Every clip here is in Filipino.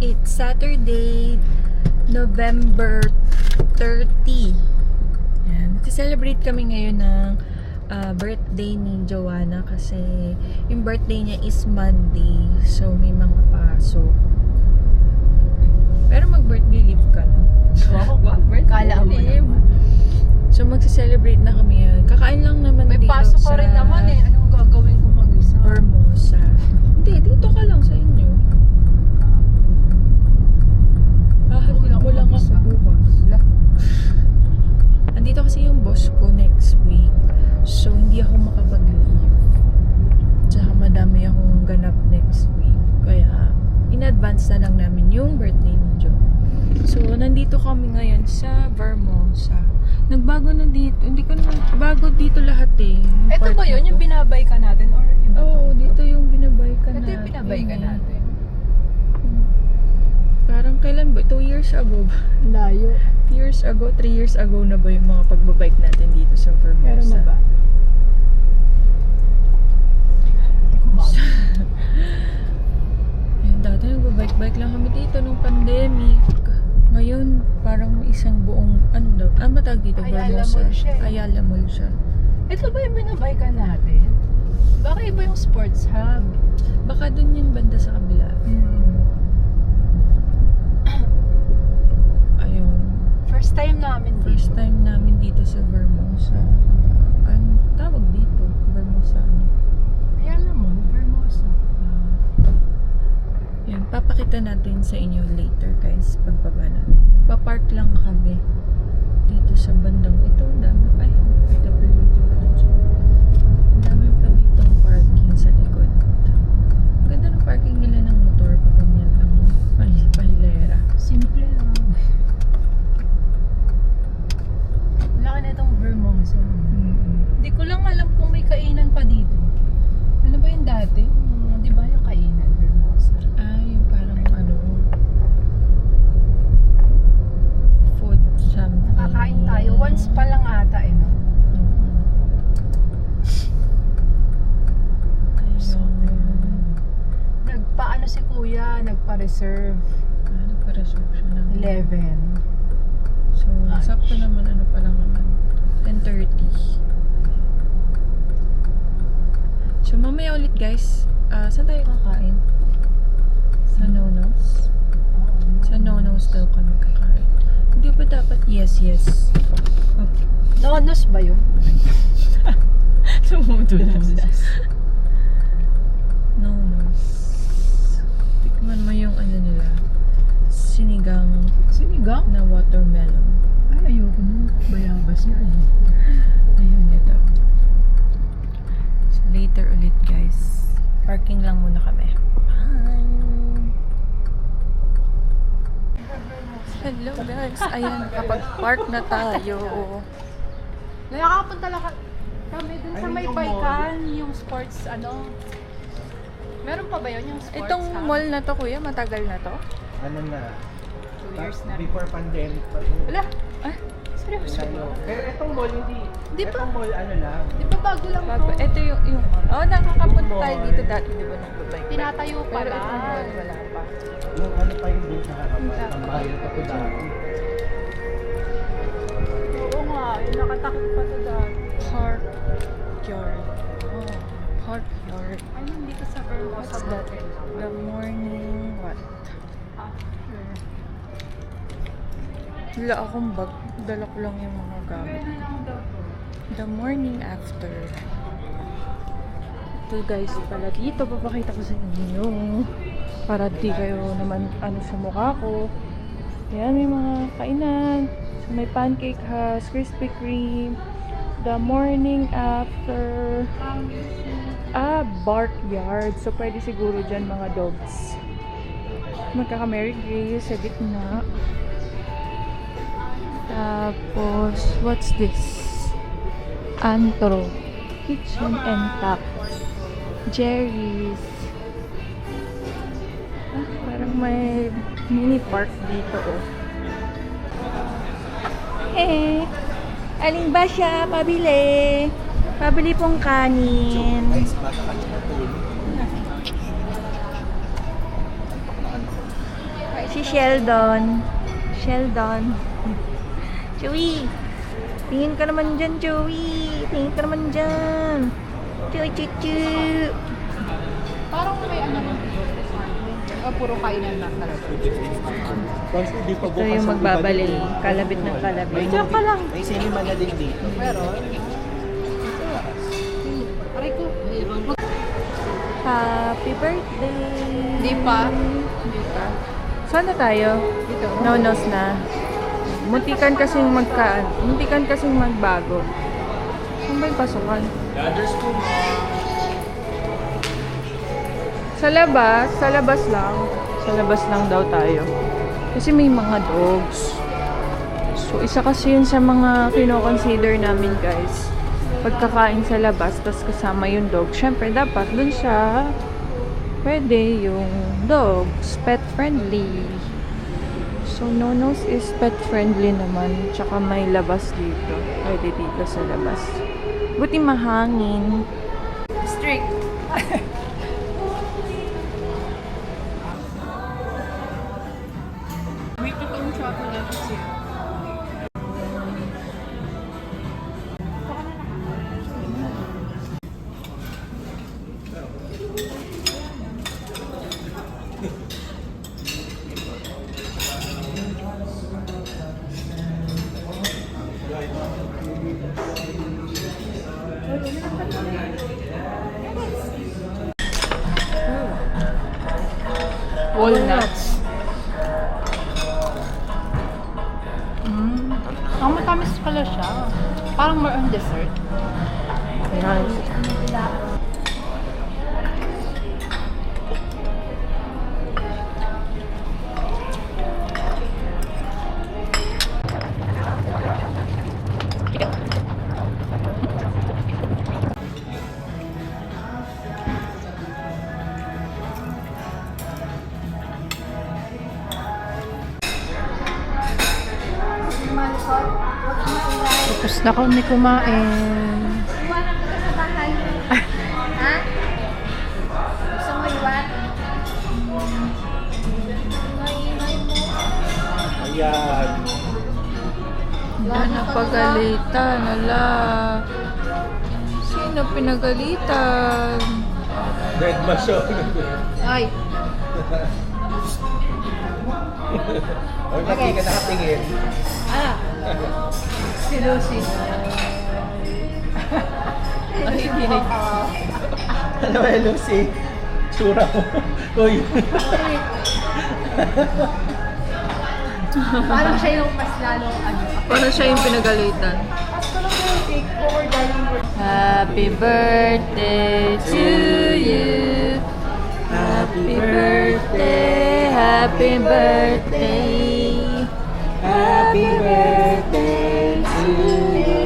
It's Saturday, November 30. Yan. Celebrate kami ngayon ng birthday ni Joanna kasi yung birthday niya is Monday. So, may mga pasok. Pero mag-birthday leave ka na. Kala mo naman. So, magse-celebrate na kami yan. Kakain lang naman May dito pasok sa ka rin naman eh. Anong gagawin ko mag-isa? Vermosa. Hindi, dito ka lang sa inyo. Hahatid mo lang ako bukas. Andito kasi yung boss ko next week. So, hindi ako makapag-leave. Tsaka madami akong ganap next week. Kaya, in-advance na lang namin yung birthday ni Joe. So, nandito kami ngayon sa Vermosa. Nagbago na dito. Hindi ko na, bago dito lahat eh. Ito ba yun? Yung binabay ka natin? Or iba to? Oo, dito yung binabay ka Ito natin. yung binabay ka natin. Parang kailan ba? 2 years ago ba? Layo. 2 years ago, 3 years ago na ba yung mga pagbabike natin dito sa Vermosa? Meron mo ba? Ayun, dati nagbabike-bike lang kami dito nung pandemic. Ngayon, parang may isang buong, ano daw, matag dito, Ayala Vermosa. Mall siya eh. Ayala Mall siya. Ito ba yung binabay ka natin? Baka iba yung sports hub. Baka dun yung banda sa kabila. Ayun. First time namin dito. First time namin dito sa Vermosa. Ano tawag dito? Vermosa. Ayan naman, Vermosa. Yan, papakita natin sa inyo later guys, pagbaba natin. Papark lang kami dito sa bandang ito. Ang dami, ay, PWD pala dyan. Ang dami pa ditong parking sa likod. Ang ganda ng parking nila ng motor pag ganyan lang. Pahilera. Simple lang. Laki na itong Vermosa. Hindi ko lang alam kung may kainan pa dito. Ano ba yung dati? Di ba yung kainan, Vermosa? Ay, parang ano, food something. Nakakain tayo. Once pa lang ata eh, no? Ayun. Nagpaano si kuya, nagpa-reserve. Nagpa-reserve siya ng 11. So, Lunch. sakto naman, ano pa lang naman, 10:30. So, mamaya ulit guys, saan tayo kakain? Sa Nonos? Sa Nonos daw kami kakain. Hindi ba dapat? Yes. Okay. Nonos ba yun? Sumudulas. Nonos. Tikman mo yung ano nila, sinigang Sinigang? na watermelon. Ay, ayoko nun. Bayabas na. Ayun, ito. So, later ulit, guys. Parking lang muna kami. Bye! Hello, guys. Ayan, nakapag-park na tayo. Nakakapunta lang kami dun sa may Baikan, yung sports, ano. Meron pa ba yun, yung sports Itong hub? mall na to, kuya, matagal na to? Ano na? 2 years na rin. Before pandemic pa ito. Wala. Ah, seryoso? Ano? Pero itong mall hindi. Di ba? Itong mall ano lang. Di ba bago lang Bago, to? ito yung oh, nakakapunta tayo dito dati, di ba, nung babay? Tinatayo pa Pero lang. itong mall, wala pa. Yung ano pa yung dun sa harapan. Ang Tambayan pa ito dati. Oo nga, yung nakatakot pa to dati. Park yard. Oh, park yard. Ay, dito sa Vermosa. What's that? The morning what? After. Wala akong bag. Dala ko lang yung mga gamit. Pwede lang daw to. The morning after. Ito guys, pala dito. Papakita ko sa inyo. Para di kayo naman ano sa mukha ko. Ayan, may mga kainan. So, may pancake house, Krispy Kreme. The morning after. Barkyard. So, pwede siguro dyan mga dogs. Magkaka-Mary Grace sa gitna. Tapos, what's this? Antro. Kitchen and Tap. Jerry's. Parang may mini park dito, oh. Hey! Aling ba siya? Pabili! Pabili pong kanin. Guys, baka kanya matulog. Si Sheldon. Sheldon. Chewy! Tingin ka naman dyan, Chewy! Tingin ka naman dyan! Chewy! Parang may ano ng puro kainan lang talaga. Kasi di pa Ito bukas yung ang magbabali. iba dito. Kalabit ng kalabit. May Diyan ka lang. May cinema na din dito. Pero, Aray ko. Happy birthday! Di pa. Saan na tayo? Dito. Nonos na. Muntikan kasing magbago. Saan ba yung pasukan? Sa labas lang. Sa labas lang daw tayo. Kasi may mga dogs. So, isa kasi yun sa mga kino-consider namin, guys. Pagkakain sa labas, tas kasama yung dog. Syempre, dapat dun siya pwede yung dogs, pet friendly. So, Nonos is pet friendly naman. Tsaka may labas dito. Pwede dito sa labas. Buti mahangin. Strict. May totoong chocolate kasi. Walnuts. Ang matamis pala siya. Parang more on dessert. Nice. Tapos na kami kumain. Iwanan ko sa bahay. Ha? Gusto mo iwan? Ingay-ingay mo. ayan. Wala na pagalitan. Ala. Sino pinagalitan? Red masyong. Ay, Or ba't di ka nakatingin? si Lucy. Nakikinig. Ano ba yung Lucy? Tsura mo. Uy. Parang siya yung mas lalong ano. Para siya yung pinagalitan. Happy birthday to you. Happy birthday, happy birthday. Happy birthday to you.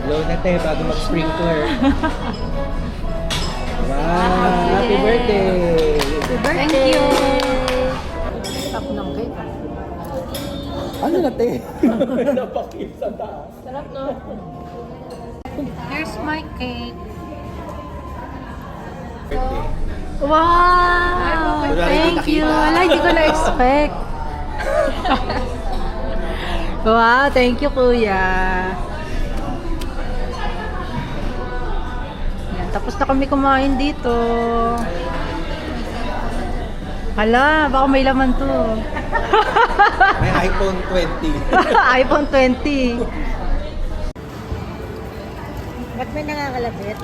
Blow na tayo bago mag-sprinkler. Wow! Happy birthday! Thank you. Tap ng cake. Ano na tayo? Napakit sa taas. Sarap no? Here's my cake. Wow! Thank you. Wala, hindi ko na-expect. Wow, thank you, kuya. Yan, tapos na kami kumain dito. Hala, baka may laman to. May iPhone 20. iPhone 20. Ba't may nangangalabit?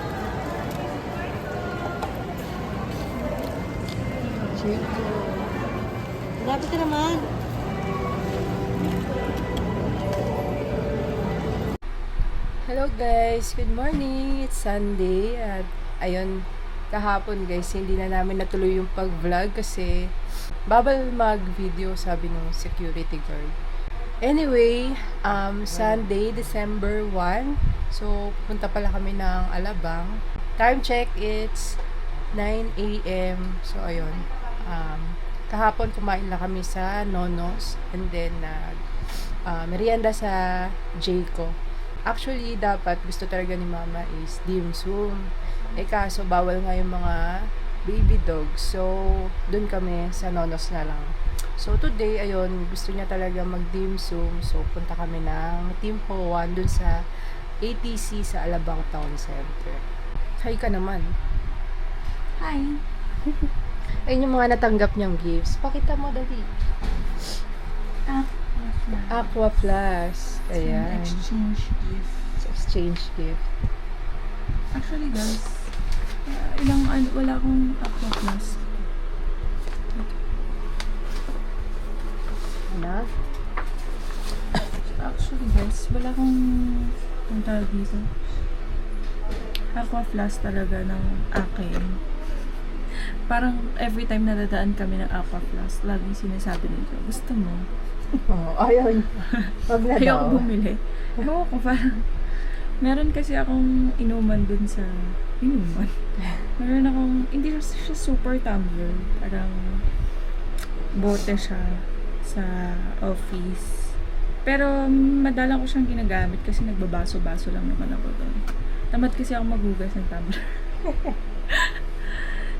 Grabe ka naman. Hello guys, good morning. It's Sunday at ayun, kahapon guys, hindi na namin natuloy yung pag-vlog kasi bawal mag-video, sabi ng security guard. Anyway, Sunday, December 1. So, punta pala kami ng Alabang. Time check, it's 9 a.m. So, ayun. Kahapon kumain lang kami sa Nonos and then merienda sa Jayco. Actually, dapat gusto talaga ni Mama is dim sum. Kaso bawal nga yung mga baby dogs. So, dun kami sa Nonos na lang. So today, ayun, gusto niya talaga mag-dim sum. So punta kami ng Team Hoan dun sa ATC sa Alabang Town Center. Hi ka naman. Hi. Ayun yung mga natanggap niyang gifts. Pakita mo, dali. Aqua Plus. Ayan. Exchange gift. Exchange gift. Actually guys, wala akong Aqua Plus. Ano? Actually guys, wala akong ang tawag dito. Aqua Plus talaga ng akin. Parang every time na dadaan kami ng Aqua Plus, laging sinasabi nito, gusto mo? Oh, ayaw niya. Wag na daw. Ayoko bumili. Ewan ko, parang meron kasi akong inuman dun sa inuman. Meron akong, hindi siya super tumbler. Parang bote siya sa office. Pero madalang ko siyang ginagamit kasi nagbabaso-baso lang naman ako doon. Tamad kasi ako maghugas ng tumbler.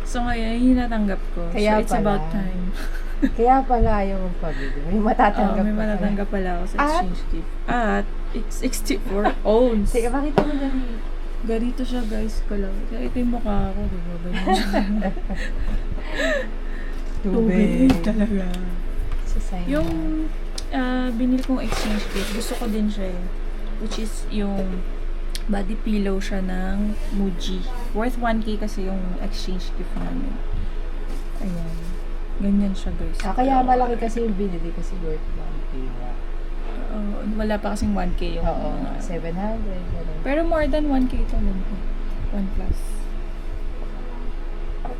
So ngayon, yung natanggap ko. Kaya so it's pala. about time. Kaya pala ayaw mong pabili. May matatanggap May pa pala. matatanggap pala ako sa At? exchange gift. At it's 64 ounce. Sige, pakita mo dali. Ganito siya guys, kalaw. Kaya ito yung mukha ko, diba? Ganyan siya. Tubig talaga. Sa sign Yung binili kong exchange gift, gusto ko din siya eh. Which is yung body pillow siya ng Muji. Worth 1K kasi yung exchange gift namin. Ayan. Ganyan siya guys. Kaya malaki kasi yung binili kasi worth 1K nga. Wala pa kasing 1K yung Oo, mga- 700. Ganun. Pero more than 1K ito lang. 1 plus.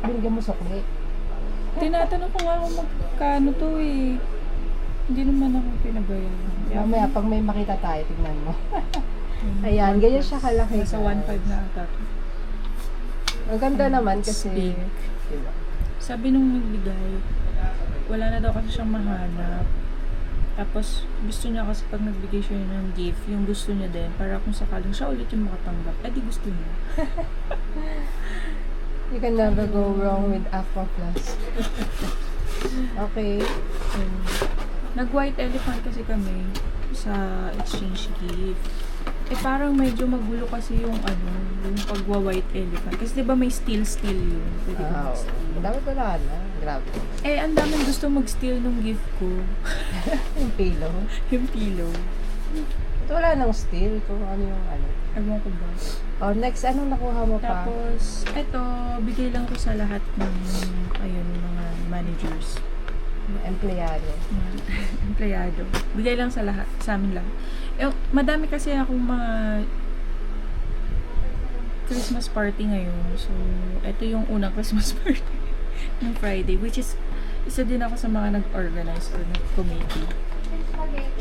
Binigyan mo sukli. Tinatanong ko nga kung magkano to eh. Hindi naman ako pinabayaran. Mamaya, pag may makita tayo, tignan mo. Ayan, ganyan siya kalaki. Sa 1.5 na ata to. Ang ganda naman kasi, Big. diba? Sabi nung nagbigay, wala na daw kasi siyang mahanap. Tapos, gusto niya kasi pag nagbigay siya ng gift, yung gusto niya din, para kung sakaling siya ulit yung makatanggap, eh di gusto niya. You can never go wrong with Aqua Plus. Okay. Nag-white elephant kasi kami sa exchange gift. Eh parang medyo magulo kasi yung yung pagwa-white elephant. Kasi diba may steal yun. Pwede ka Wow. mag-steal. Ang dami pala na. Grabe. Eh, ang daming gusto mag-steal nung gift ko. Yung pillow. Yung pillow. Ito wala nang steal kung ano yung ano. Ewan ko ba. Oh, next, anong nakuha mo pa? Tapos, eto, bigay lang ko sa lahat ng, mga managers. Empleyado. Mga empleyado. Bigay lang sa lahat, sa amin lang. Eh, madami kasi akong mga Christmas party ngayon. So, eto yung unang Christmas party ng Friday, which is, isa din ako sa mga nag-organize or nag-committee.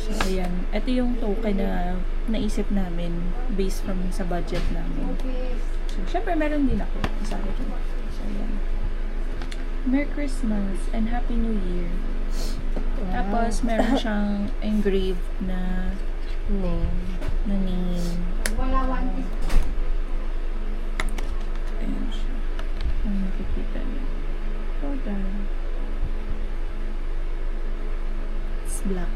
So, ayan. Ito yung token na naisip namin based from sa budget namin. So, syempre, meron din ako. Kasama ko. So, ayan. Merry Christmas and Happy New Year. Wow. Tapos, meron siyang engraved na Name. name. Wala 1 Ayan siya. Kung nakikita niyo. Hold on. It's black.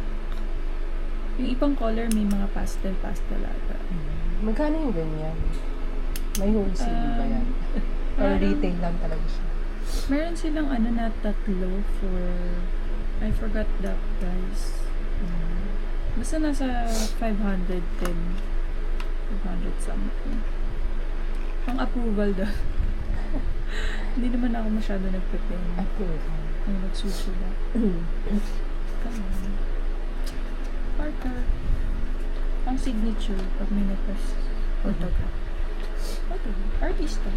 Yung ibang color, may mga pastel ata. Magkano yung ganyan? May wholesale ba yan? Or parang- retail lang talaga siya? Meron silang na tatlo for, I forgot the price. Basta nasa 500 something. Pang approval doon. Hindi naman ako masyado nagpipin. Approve. Ay, nagsusulat. Come on. Parker. Ang signature pag may nagpas autograph. Artista.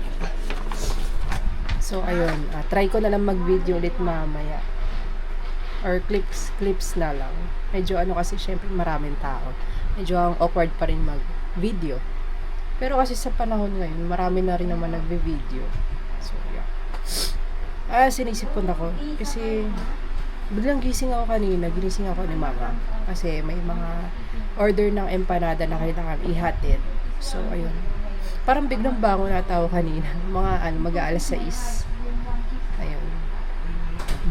So, ayun. Try ko na lang mag-video ulit mamaya. Or clips na lang. Medyo kasi syempre maraming tao. Medyo ang awkward pa rin mag-video. Pero kasi sa panahon ngayon, marami na rin naman nagbe-video. So, yeah. Sinisipon ako. Kasi, biglang gising ako kanina. Ginising ako ni mama. Kasi may mga order ng empanada na kailangan ihatid. So, ayun. Parang biglang bangon na tao kanina. Mga mag-aalas 6. Ayun.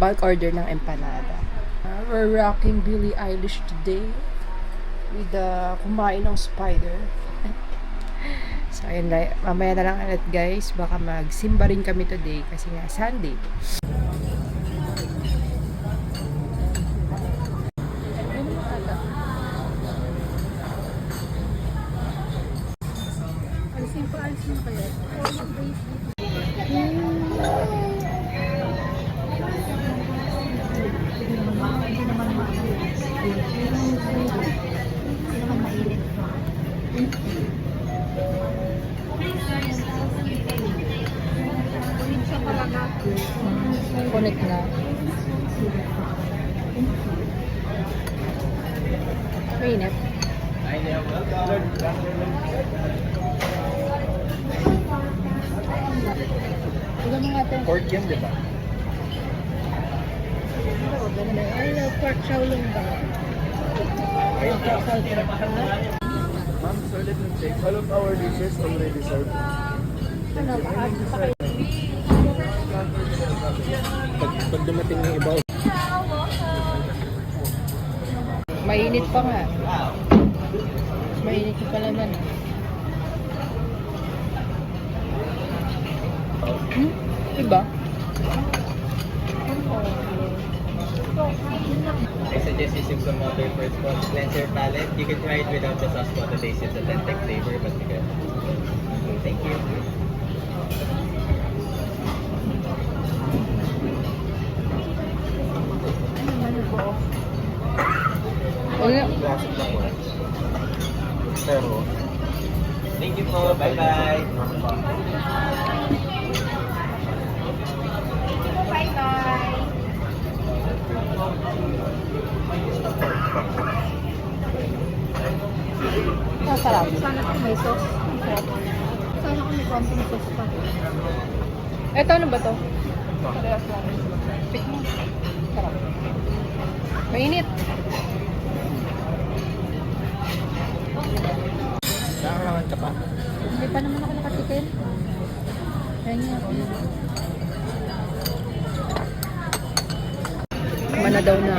Bulk order ng empanada. We're rocking Billie Eilish today with the kumain ng spider. So, ayun na. Mamaya na lang ulit guys. Baka magsimba rin kami today kasi nga Sunday. Alisin pa kaya. Connect na. Mainit. Ito mga ito. Pork yan, di ba? Ano, pork shawlong ba? Ma'am, sir, let me check. All of our dishes already served. Ano, Pag dumating ng iba, Mainit pa nga. Mainit pa naman. Diba? I suggest using some water first to cleanse your palate. You can try it without the sauce for today since it's authentic flavor, but you can. Okay, thank you. Wala. classic na po. Pero, Thank you po. Bye-bye. Masarap. Sana kung may sauce. Sana kung may konting sauce pa. Ito ano ba to? Sarap. Mainit. nakakalangan ka pa. Hindi pa naman ako nakatikim. Kaya nga. Mana daw na.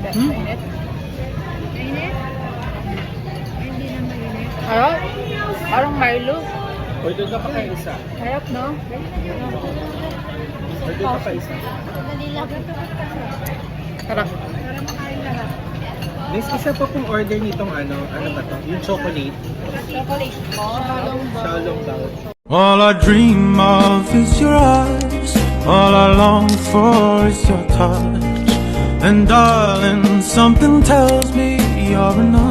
Mainit? Hindi na mainit. Ano? Parang Milo. Order ka pa kayo isa. Harap, no? Order ka pa isa. Dali lang. Sarap. Para makain lahat. Miss, isa pa pong order nitong ano ba to? Yung chocolate. Chocolate. Shalom daw. All I dream of is your eyes. All I long for is your touch. And darling, something tells me you're enough.